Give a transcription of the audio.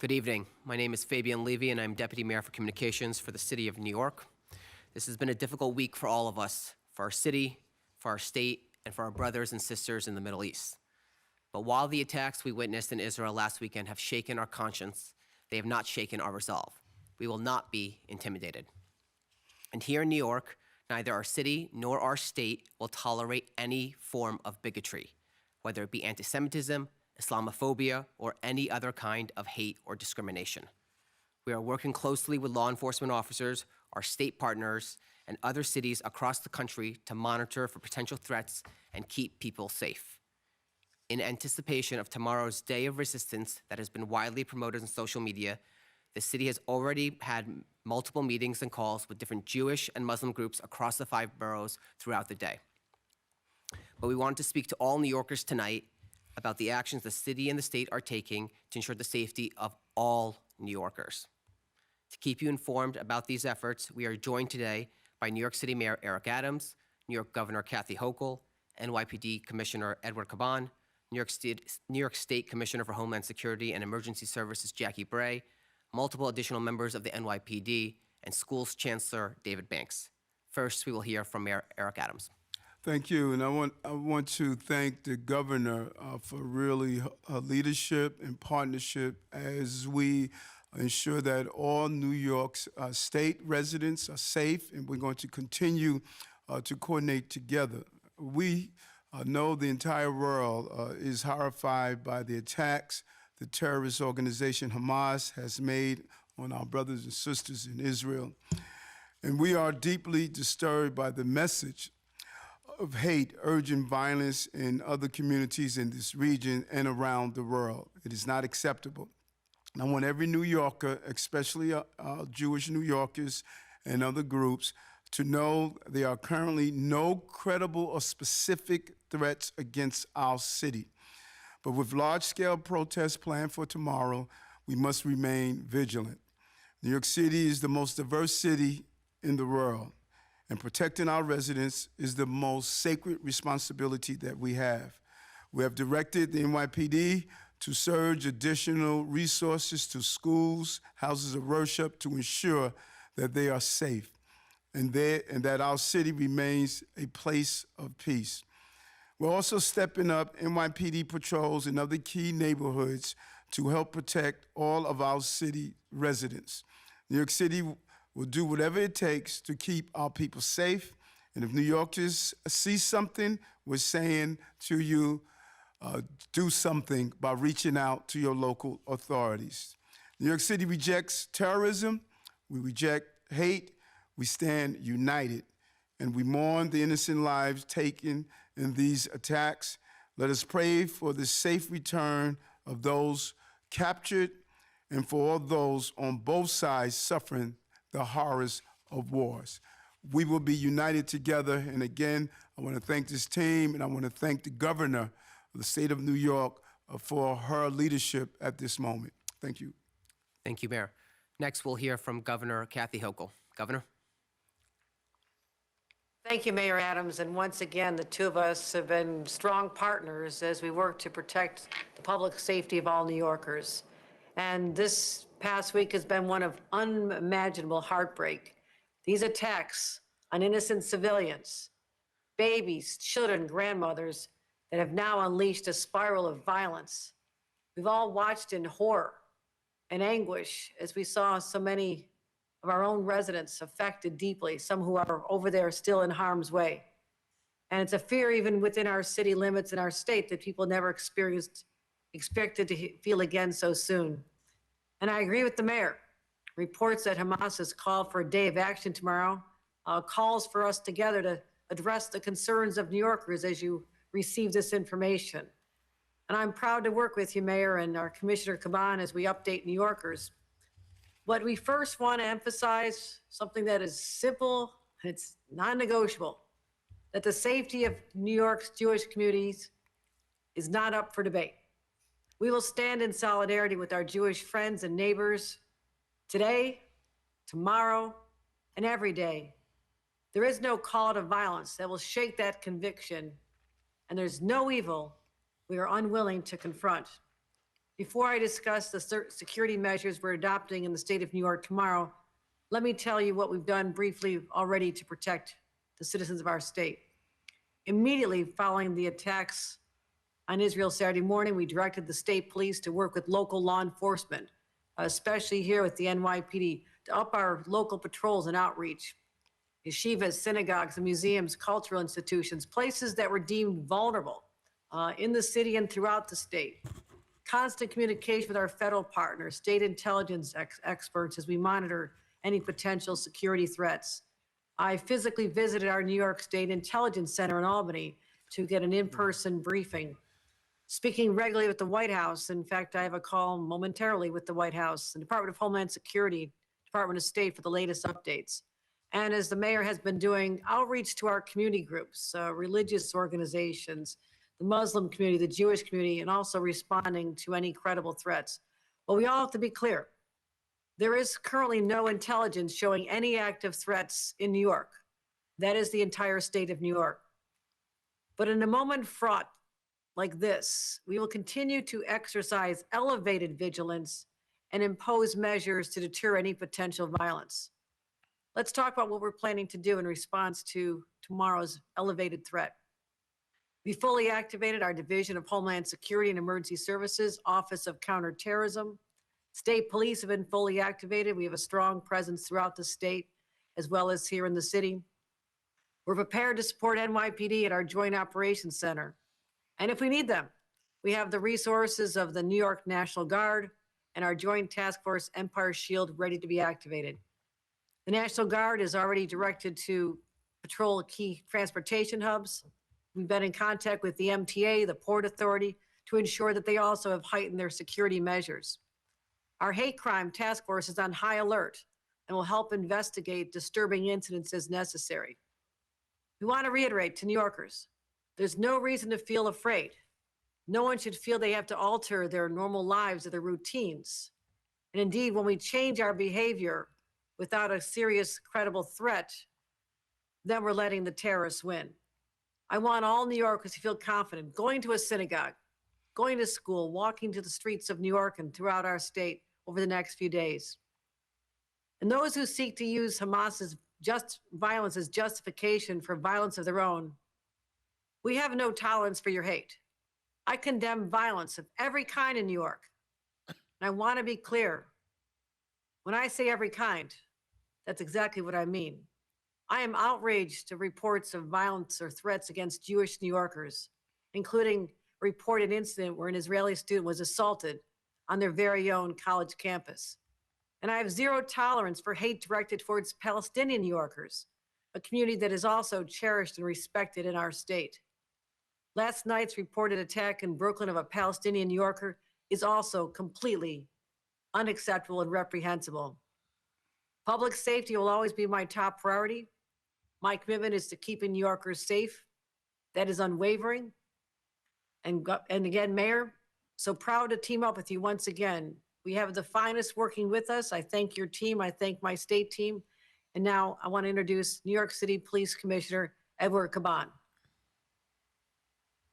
Good evening. My name is Fabian Levy, and I'm Deputy Mayor for Communications for the City of New York. This has been a difficult week for all of us, for our city, for our state, and for our brothers and sisters in the Middle East. But while the attacks we witnessed in Israel last weekend have shaken our conscience, they have not shaken our resolve. We will not be intimidated. And here in New York, neither our city nor our state will tolerate any form of bigotry, whether it be anti-Semitism, Islamophobia, or any other kind of hate or discrimination. We are working closely with law enforcement officers, our state partners, and other cities across the country to monitor for potential threats and keep people safe. In anticipation of tomorrow's Day of Resistance that has been widely promoted on social media, the city has already had multiple meetings and calls with different Jewish and Muslim groups across the 5 boroughs throughout the day. But we wanted to speak to all New Yorkers tonight about the actions the city and the state are taking to ensure the safety of all New Yorkers. To keep you informed about these efforts, we are joined today by New York City Mayor Eric Adams, New York Governor Kathy Hochul, NYPD Commissioner Edward Caban, New York State Commissioner for Homeland Security and Emergency Services Jackie Bray, multiple additional members of the NYPD, and Schools Chancellor David Banks. First, we will hear from Mayor Eric Adams. Thank you, and I want to thank the governor for really her leadership and partnership as we ensure that all New York's state residents are safe, and we're going to continue to coordinate together. We know the entire world is horrified by the attacks the terrorist organization Hamas has made on our brothers and sisters in Israel, and we are deeply disturbed by the message of hate urging violence in other communities in this region and around the world. It is not acceptable. And I want every New Yorker, especially Jewish New Yorkers and other groups, to know there are currently no credible or specific threats against our city. But with large-scale protests planned for tomorrow, we must remain vigilant. New York City is the most diverse city in the world, and protecting our residents is the most sacred responsibility that we have. We have directed the NYPD to surge additional resources to schools, houses of worship, to ensure that they are safe and that our city remains a place of peace. We're also stepping up NYPD patrols in other key neighborhoods to help protect all of our city residents. New York City will do whatever it takes to keep our people safe. And if New Yorkers see something, we're saying to you, do something by reaching out to your local authorities. New York City rejects terrorism. We reject hate. We stand united. And we mourn the innocent lives taken in these attacks. Let us pray for the safe return of those captured and for all those on both sides suffering the horrors of wars. We will be united together. And again, I want to thank this team, and I want to thank the governor of the state of New York for her leadership at this moment. Thank you. Thank you, Mayor. Next, we'll hear from Governor Kathy Hochul. Governor. Thank you, Mayor Adams. And once again, the two of us have been strong partners as we work to protect the public safety of all New Yorkers. And this past week has been one of unimaginable heartbreak. These attacks on innocent civilians, babies, children, grandmothers that have now unleashed a spiral of violence. We've all watched in horror and anguish as we saw so many of our own residents affected deeply, some who are over there still in harm's way. And it's a fear even within our city limits in our state that people never expected to feel again so soon. And I agree with the mayor. Reports that Hamas has called for a day of action tomorrow calls for us together to address the concerns of New Yorkers as you receive this information. And I'm proud to work with you, Mayor, and our Commissioner Caban as we update New Yorkers. But we first want to emphasize something that is simple, and it's non-negotiable, that the safety of New York's Jewish communities is not up for debate. We will stand in solidarity with our Jewish friends and neighbors today, tomorrow, and every day. There is no call to violence that will shake that conviction, and there's no evil we are unwilling to confront. Before I discuss the security measures we're adopting in the state of New York tomorrow, let me tell you what we've done briefly already to protect the citizens of our state. Immediately following the attacks on Israel Saturday morning, we directed the state police to work with local law enforcement, especially here with the NYPD, to up our local patrols and outreach. Yeshivas, synagogues, and museums, cultural institutions, places that were deemed vulnerable in the city and throughout the state. Constant communication with our federal partners, state intelligence experts as we monitor any potential security threats. I physically visited our New York State Intelligence Center in Albany to get an in-person briefing. Speaking regularly with the White House. In fact, I have a call momentarily with the White House, the Department of Homeland Security, Department of State for the latest updates. And as the mayor has been doing, outreach to our community groups, religious organizations, the Muslim community, the Jewish community, and also responding to any credible threats. But we all have to be clear. There is currently no intelligence showing any active threats in New York. That is the entire state of New York. But in a moment fraught like this, we will continue to exercise elevated vigilance and impose measures to deter any potential violence. Let's talk about what we're planning to do in response to tomorrow's elevated threat. We fully activated our Division of Homeland Security and Emergency Services, Office of Counterterrorism. State police have been fully activated. We have a strong presence throughout the state, as well as here in the city. We're prepared to support NYPD at our Joint Operations Center. And if we need them, we have the resources of the New York National Guard and our Joint Task Force Empire Shield ready to be activated. The National Guard is already directed to patrol key transportation hubs. We've been in contact with the MTA, the Port Authority, to ensure that they also have heightened their security measures. Our hate crime task force is on high alert and will help investigate disturbing incidents as necessary. We want to reiterate to New Yorkers, there's no reason to feel afraid. No one should feel they have to alter their normal lives or their routines. And indeed, when we change our behavior without a serious, credible threat, then we're letting the terrorists win. I want all New Yorkers to feel confident going to a synagogue, going to school, walking to the streets of New York and throughout our state over the next few days. And those who seek to use Hamas's violence as justification for violence of their own, we have no tolerance for your hate. I condemn violence of every kind in New York. And I want to be clear. When I say every kind, that's exactly what I mean. I am outraged to reports of violence or threats against Jewish New Yorkers, including a reported incident where an Israeli student was assaulted on their very own college campus. And I have zero tolerance for hate directed towards Palestinian New Yorkers, a community that is also cherished and respected in our state. Last night's reported attack in Brooklyn of a Palestinian New Yorker is also completely unacceptable and reprehensible. Public safety will always be my top priority. My commitment is to keeping New Yorkers safe. That is unwavering. And again, Mayor, so proud to team up with you once again. We have the finest working with us. I thank your team. I thank my state team. And now I want to introduce New York City Police Commissioner Edward Caban.